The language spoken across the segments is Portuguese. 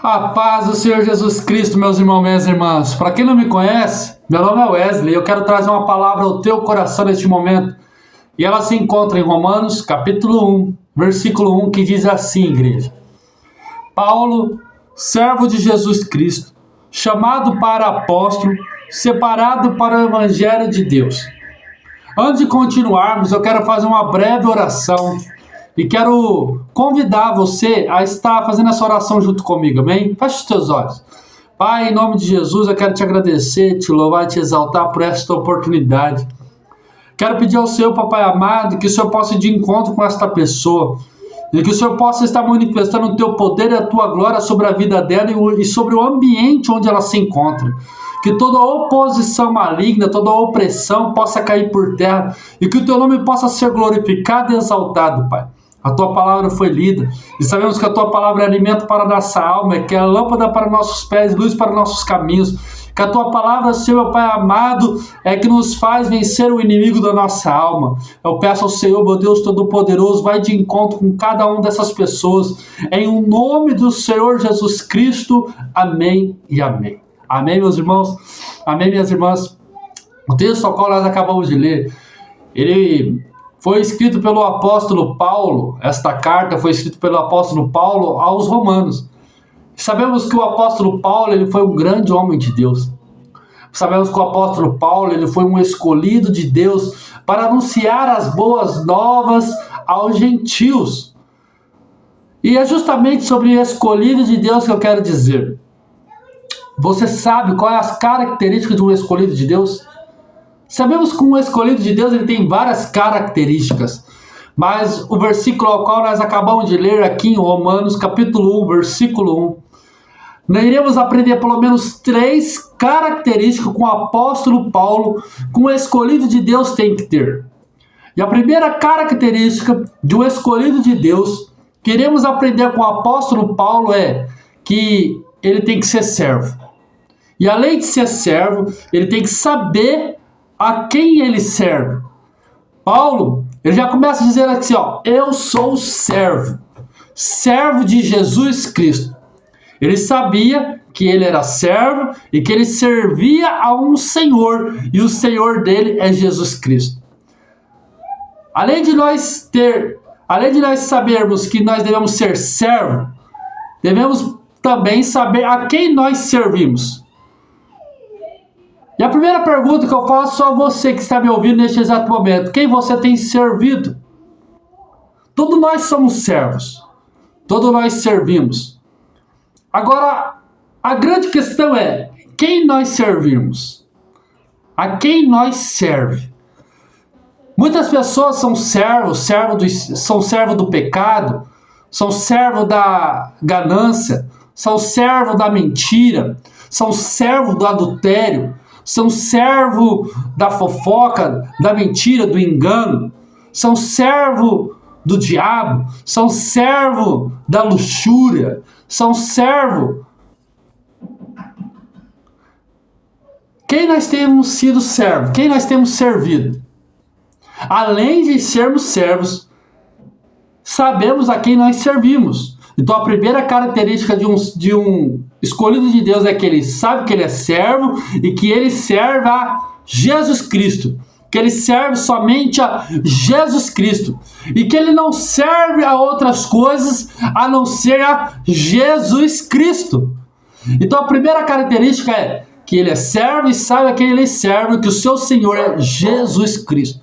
A paz do Senhor Jesus Cristo, meus irmãos, minhas irmãs. Para quem não me conhece, meu nome é Wesley. Eu quero trazer uma palavra ao teu coração neste momento. E ela se encontra em Romanos, capítulo 1, versículo 1, que diz assim, igreja. Paulo, servo de Jesus Cristo, chamado para apóstolo, separado para o evangelho de Deus. Antes de continuarmos, eu quero fazer uma breve oração e quero convidar você a estar fazendo essa oração junto comigo, amém? Feche os teus olhos. Pai, em nome de Jesus, eu quero te agradecer, te louvar e te exaltar por esta oportunidade. Quero pedir ao Senhor, papai amado, que o Senhor possa ir de encontro com esta pessoa e que o Senhor possa estar manifestando o teu poder e a tua glória sobre a vida dela e sobre o ambiente onde ela se encontra. Que toda oposição maligna, toda opressão possa cair por terra e que o teu nome possa ser glorificado e exaltado, Pai. A tua palavra foi lida e sabemos que a tua palavra é alimento para a nossa alma, que é lâmpada para nossos pés, luz para nossos caminhos. Que a tua palavra, Senhor, Pai amado, é que nos faz vencer o inimigo da nossa alma. Eu peço ao Senhor, meu Deus Todo-Poderoso, vai de encontro com cada uma dessas pessoas. Em o nome do Senhor Jesus Cristo. Amém e amém. Amém, meus irmãos? Amém, minhas irmãs? O texto ao qual nós acabamos de ler, ele foi escrito pelo apóstolo Paulo. Esta carta foi escrita pelo apóstolo Paulo aos romanos. Sabemos que o apóstolo Paulo ele foi um grande homem de Deus. Sabemos que o apóstolo Paulo ele foi um escolhido de Deus para anunciar as boas novas aos gentios. E é justamente sobre o escolhido de Deus que eu quero dizer. Você sabe qual é as características de um escolhido de Deus? Sabemos que um escolhido de Deus ele tem várias características, mas o versículo ao qual nós acabamos de ler aqui em Romanos, capítulo 1, versículo 1, nós iremos aprender pelo menos 3 características que o apóstolo Paulo, com o escolhido de Deus, tem que ter. E a primeira característica de um escolhido de Deus que iremos aprender com o apóstolo Paulo é que ele tem que ser servo. E além de ser servo, ele tem que saber a quem ele serve. Paulo, ele já começa a dizer assim, eu sou servo de Jesus Cristo. Ele sabia que ele era servo e que ele servia a um Senhor, e o Senhor dele é Jesus Cristo. Além de nós sabermos que nós devemos ser servo, devemos também saber a quem nós servimos. E a primeira pergunta que eu faço a você que está me ouvindo neste exato momento: quem você tem servido? Todos nós somos servos. Todos nós servimos. Agora, a grande questão é: quem nós servimos? A quem nós serve? Muitas pessoas são são servos do pecado, são servos da ganância, são servos da mentira, são servos do adultério, são servo da fofoca, da mentira, do engano, são servo do diabo, são servo da luxúria, são servo. Quem nós temos sido servo? Quem nós temos servido? Além de sermos servos, sabemos a quem nós servimos. Então a primeira característica de um escolhido de Deus é que ele sabe que ele é servo e que ele serve a Jesus Cristo. Que ele serve somente a Jesus Cristo. E que ele não serve a outras coisas a não ser a Jesus Cristo. Então a primeira característica é que ele é servo e sabe a quem ele serve, que o seu Senhor é Jesus Cristo.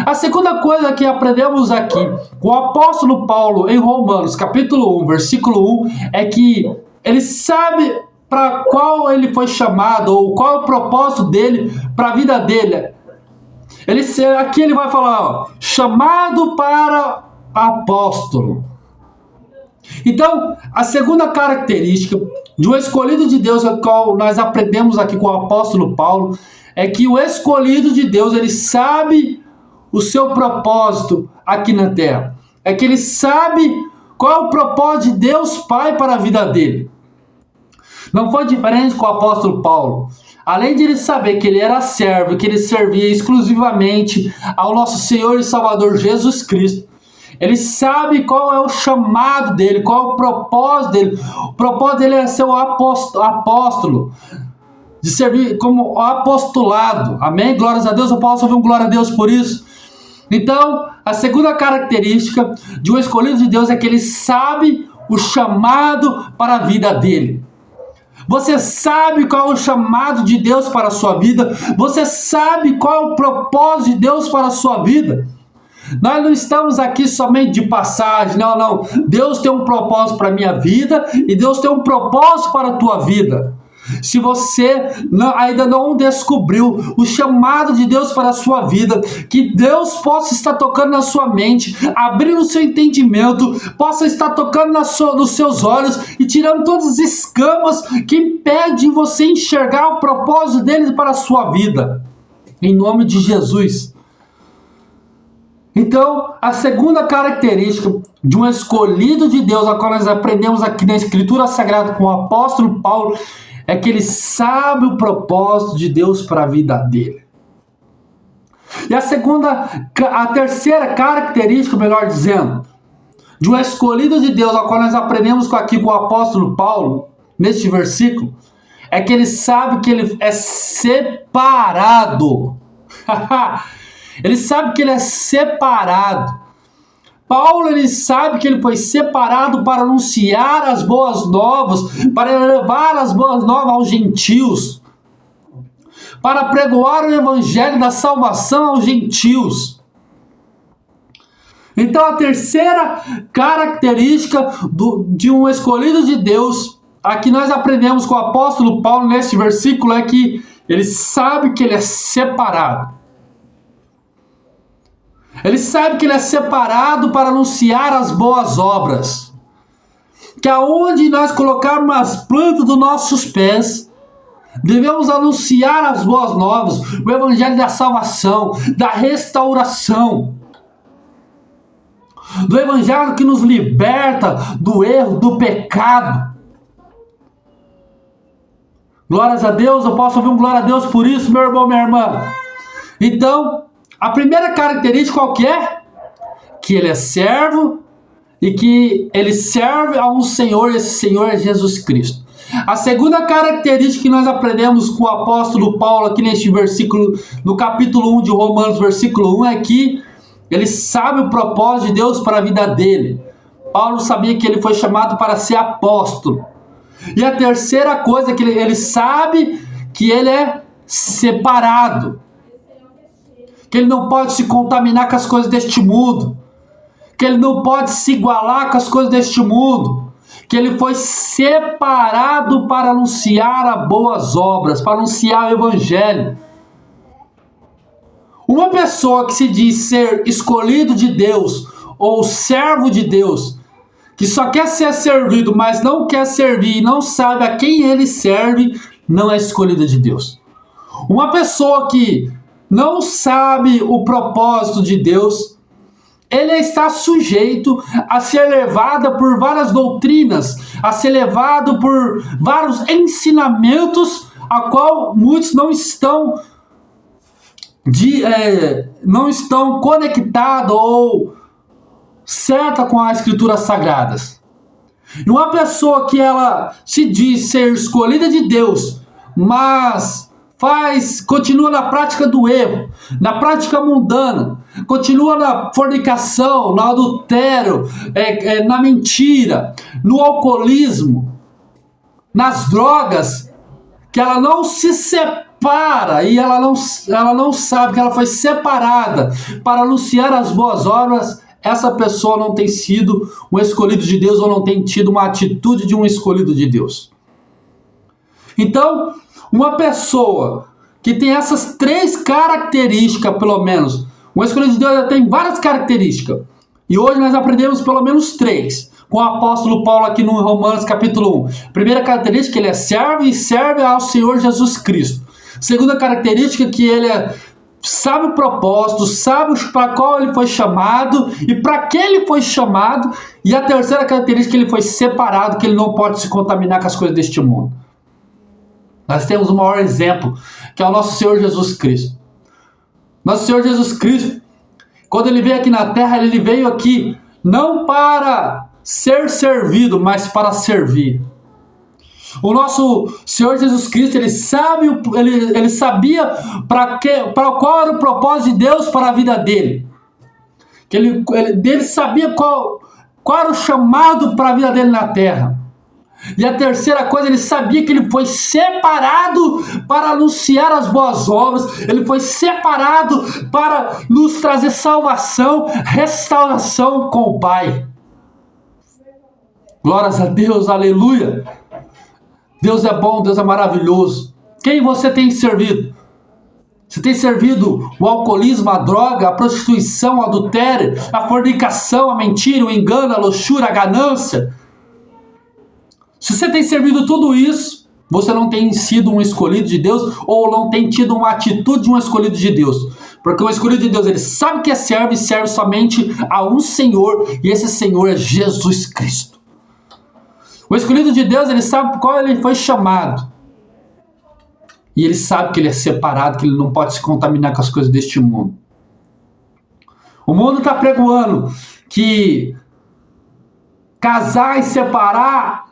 A segunda coisa que aprendemos aqui com o apóstolo Paulo em Romanos, capítulo 1, versículo 1, é que ele sabe para qual ele foi chamado, ou qual é o propósito dele para a vida dele. Aqui ele vai falar, chamado para apóstolo. Então, a segunda característica de um escolhido de Deus, a qual nós aprendemos aqui com o apóstolo Paulo, é que o escolhido de Deus, ele sabe o seu propósito aqui na terra. É que ele sabe qual é o propósito de Deus Pai para a vida dele. Não foi diferente com o apóstolo Paulo. Além de ele saber que ele era servo, que ele servia exclusivamente ao nosso Senhor e Salvador Jesus Cristo, Ele sabe qual é o chamado dele, qual é o propósito dele. O propósito dele é ser o apóstolo, de servir como apostolado. Amém? Glórias a Deus. Eu posso ouvir um glória a Deus por isso? Então, a segunda característica de um escolhido de Deus é que ele sabe o chamado para a vida dele. Você sabe qual é o chamado de Deus para a sua vida? Você sabe qual é o propósito de Deus para a sua vida? Nós não estamos aqui somente de passagem, não. Deus tem um propósito para a minha vida e Deus tem um propósito para a tua vida. Se você ainda não descobriu o chamado de Deus para a sua vida, que Deus possa estar tocando na sua mente, abrindo o seu entendimento, possa estar tocando nos seus olhos e tirando todas as escamas que impedem você enxergar o propósito dele para a sua vida. Em nome de Jesus. Então, a segunda característica de um escolhido de Deus, a qual nós aprendemos aqui na Escritura Sagrada com o apóstolo Paulo, é que ele sabe o propósito de Deus para a vida dele. E a terceira característica, melhor dizendo, de um escolhido de Deus, a qual nós aprendemos aqui com o apóstolo Paulo, neste versículo, é que ele sabe que ele é separado. Ele sabe que ele é separado. Paulo, ele sabe que ele foi separado para anunciar as boas novas, para levar as boas novas aos gentios, para pregoar o evangelho da salvação aos gentios. Então, a terceira característica de um escolhido de Deus, a que nós aprendemos com o apóstolo Paulo neste versículo, é que ele sabe que ele é separado. Ele sabe que ele é separado para anunciar as boas obras. Que aonde nós colocarmos as plantas dos nossos pés, devemos anunciar as boas novas, o evangelho da salvação, da restauração. Do evangelho que nos liberta do erro, do pecado. Glórias a Deus, eu posso ouvir um glória a Deus por isso, meu irmão, minha irmã. Então, a primeira característica qual que é? Que ele é servo e que ele serve a um Senhor, e esse Senhor é Jesus Cristo. A segunda característica que nós aprendemos com o apóstolo Paulo aqui neste versículo, no capítulo 1 de Romanos, versículo 1, é que ele sabe o propósito de Deus para a vida dele. Paulo sabia que ele foi chamado para ser apóstolo. E a terceira coisa é que ele sabe que ele é separado. Que ele não pode se contaminar com as coisas deste mundo, que ele não pode se igualar com as coisas deste mundo, que ele foi separado para anunciar as boas obras, para anunciar o evangelho. Uma pessoa que se diz ser escolhido de Deus, ou servo de Deus, que só quer ser servido, mas não quer servir e não sabe a quem ele serve, não é escolhido de Deus. Uma pessoa que não sabe o propósito de Deus, ele está sujeito a ser levado por várias doutrinas, a ser levado por vários ensinamentos, a qual muitos não estão conectados ou certa com as Escrituras Sagradas. E uma pessoa que ela se diz ser escolhida de Deus, mas continua na prática do erro, na prática mundana, continua na fornicação, no adultério, na mentira, no alcoolismo, nas drogas, que ela não se separa e ela não sabe que ela foi separada para anunciar as boas obras, essa pessoa não tem sido um escolhido de Deus ou não tem tido uma atitude de um escolhido de Deus. Então, uma pessoa que tem essas três características, pelo menos, um escolhido de Deus tem várias características, e hoje nós aprendemos pelo menos três, com o apóstolo Paulo aqui no Romanos capítulo 1. Primeira característica, ele é servo e serve ao Senhor Jesus Cristo. Segunda característica, que ele sabe o propósito, sabe para qual ele foi chamado e para que ele foi chamado. E a terceira característica, que ele foi separado, que ele não pode se contaminar com as coisas deste mundo. Nós temos o maior exemplo, que é o nosso Senhor Jesus Cristo. Nosso Senhor Jesus Cristo, quando ele veio aqui na terra, ele veio aqui não para ser servido, mas para servir. O nosso Senhor Jesus Cristo, ele sabia para qual era o propósito de Deus para a vida dele. Ele sabia qual era o chamado para a vida dele na terra. E a terceira coisa, ele sabia que ele foi separado para anunciar as boas obras, ele foi separado para nos trazer salvação, restauração com o Pai. Glórias a Deus, aleluia. Deus é bom, Deus é maravilhoso. Quem você tem servido? Você tem servido o alcoolismo, a droga, a prostituição, o adultério, a fornicação, a mentira, o engano, a luxúria, a ganância? Se você tem servido tudo isso, você não tem sido um escolhido de Deus ou não tem tido uma atitude de um escolhido de Deus. Porque o escolhido de Deus, ele sabe que é servo e serve somente a um Senhor, e esse Senhor é Jesus Cristo. O escolhido de Deus, ele sabe qual ele foi chamado. E ele sabe que ele é separado, que ele não pode se contaminar com as coisas deste mundo. O mundo está pregoando que casar e separar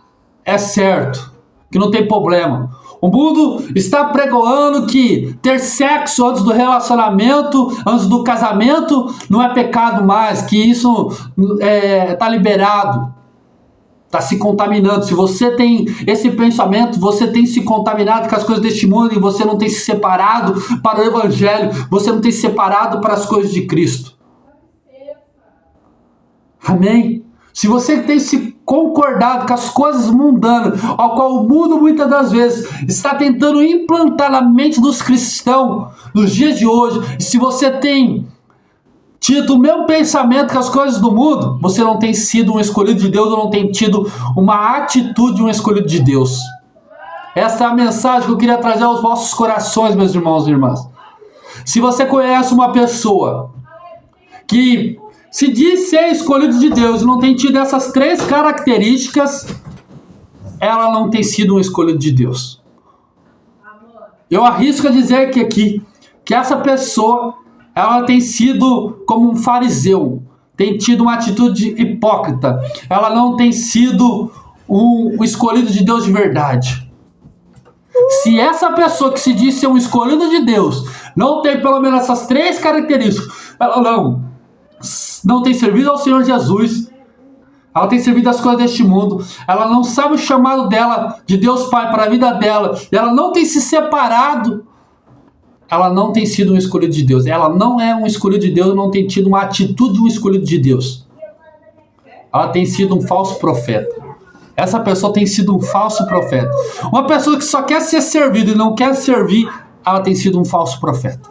é certo, que não tem problema. O mundo está pregoando que ter sexo antes do relacionamento, antes do casamento, não é pecado mais, que isso está liberado. Está se contaminando. Se você tem esse pensamento, você tem se contaminado com as coisas deste mundo e você não tem se separado para o Evangelho, você não tem se separado para as coisas de Cristo. Amém? Se você tem se concordado com as coisas mundanas, ao qual o mundo muitas das vezes está tentando implantar na mente dos cristãos nos dias de hoje, e se você tem tido o mesmo pensamento com as coisas do mundo, você não tem sido um escolhido de Deus, ou não tem tido uma atitude de um escolhido de Deus. Essa é a mensagem que eu queria trazer aos vossos corações, meus irmãos e irmãs. Se você conhece uma pessoa que se diz ser escolhido de Deus e não tem tido essas 3 características, ela não tem sido um escolhido de Deus. Eu arrisco a dizer que essa pessoa, ela tem sido como um fariseu, tem tido uma atitude hipócrita, ela não tem sido um escolhido de Deus de verdade. Se essa pessoa que se diz ser um escolhido de Deus não tem pelo menos essas 3 características, ela não tem servido ao Senhor Jesus, ela tem servido as coisas deste mundo, ela não sabe o chamado dela, de Deus Pai para a vida dela, e ela não tem se separado, ela não tem sido um escolhido de Deus. Ela não é um escolhido de Deus, não tem tido uma atitude de um escolhido de Deus. Ela tem sido um falso profeta. Essa pessoa tem sido um falso profeta. Uma pessoa que só quer ser servida e não quer servir, ela tem sido um falso profeta.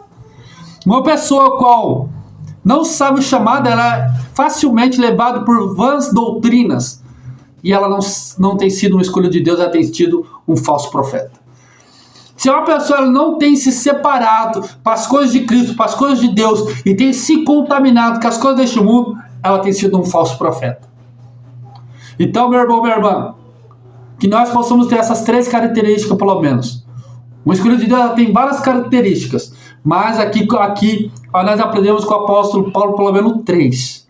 Uma pessoa qual não sabe o chamado, ela é facilmente levada por vãs doutrinas. E ela não tem sido um escolhido de Deus, ela tem sido um falso profeta. Se uma pessoa não tem se separado para as coisas de Cristo, para as coisas de Deus, e tem se contaminado com as coisas deste mundo, ela tem sido um falso profeta. Então, meu irmão, minha irmã, que nós possamos ter essas 3 características, pelo menos. O escolhido de Deus, ela tem várias características, mas aqui nós aprendemos com o apóstolo Paulo pelo menos 3.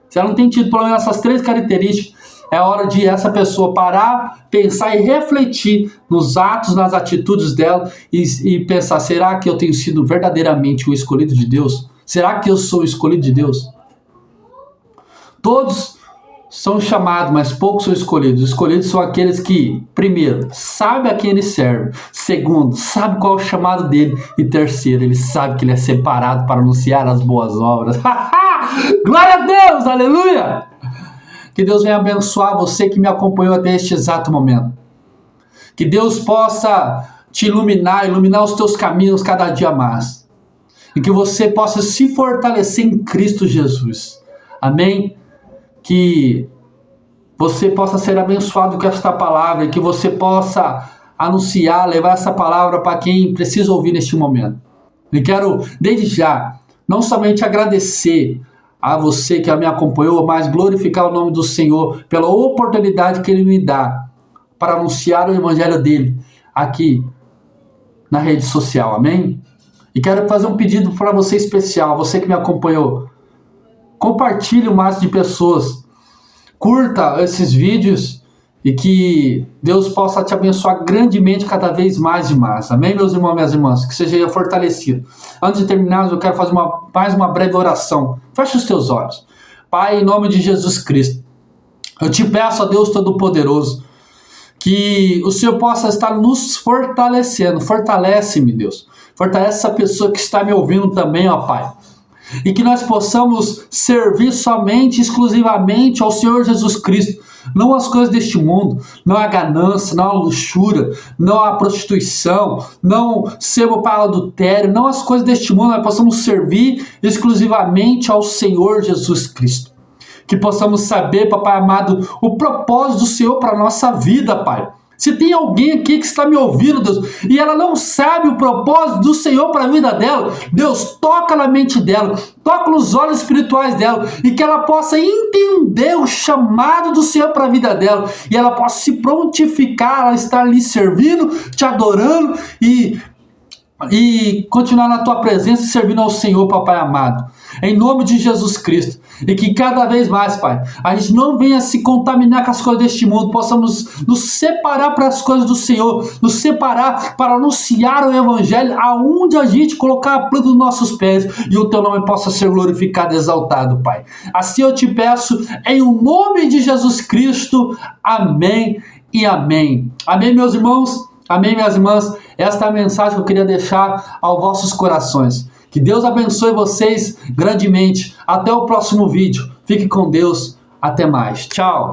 Se ela não tem tido pelo menos essas 3 características, é hora de essa pessoa parar, pensar e refletir nos atos, nas atitudes dela e pensar, será que eu tenho sido verdadeiramente o escolhido de Deus? Será que eu sou o escolhido de Deus? Todos são chamados, mas poucos são escolhidos. Os escolhidos são aqueles que, primeiro, sabem a quem ele serve. Segundo, sabe qual é o chamado dele. E terceiro, ele sabe que ele é separado para anunciar as boas obras. Glória a Deus, aleluia! Que Deus venha abençoar você que me acompanhou até este exato momento. Que Deus possa te iluminar os teus caminhos cada dia mais. E que você possa se fortalecer em Cristo Jesus. Amém? Que você possa ser abençoado com esta palavra e que você possa anunciar, levar essa palavra para quem precisa ouvir neste momento. E quero, desde já, não somente agradecer a você que me acompanhou, mas glorificar o nome do Senhor pela oportunidade que Ele me dá para anunciar o Evangelho dEle aqui na rede social, amém? E quero fazer um pedido para você especial, você que me acompanhou. Compartilhe o máximo de pessoas. Curta esses vídeos e que Deus possa te abençoar grandemente cada vez mais e mais. Amém, meus irmãos e minhas irmãs? Que seja fortalecido. Antes de terminar, eu quero fazer mais uma breve oração. Feche os teus olhos. Pai, em nome de Jesus Cristo, eu te peço a Deus Todo-Poderoso, que o Senhor possa estar nos fortalecendo. Fortalece-me, Deus. Fortalece essa pessoa que está me ouvindo também, ó Pai. E que nós possamos servir somente, exclusivamente ao Senhor Jesus Cristo. Não as coisas deste mundo, não a ganância, não a luxúria, não a prostituição, não ser o pai adultério, não as coisas deste mundo. Nós possamos servir exclusivamente ao Senhor Jesus Cristo. Que possamos saber, papai amado, o propósito do Senhor para a nossa vida, Pai. Se tem alguém aqui que está me ouvindo, Deus, e ela não sabe o propósito do Senhor para a vida dela, Deus, toca na mente dela, toca nos olhos espirituais dela, e que ela possa entender o chamado do Senhor para a vida dela, e ela possa se prontificar a estar ali servindo, te adorando e continuar na tua presença e servindo ao Senhor, papai amado, em nome de Jesus Cristo. E que cada vez mais, Pai, a gente não venha se contaminar com as coisas deste mundo, possamos nos separar para as coisas do Senhor, nos separar para anunciar o Evangelho aonde a gente colocar a planta dos nossos pés e o Teu nome possa ser glorificado e exaltado, Pai. Assim eu te peço, em o nome de Jesus Cristo, amém e amém. Amém, meus irmãos, amém, minhas irmãs. Esta é a mensagem que eu queria deixar aos vossos corações. Que Deus abençoe vocês grandemente. Até o próximo vídeo. Fique com Deus. Até mais. Tchau.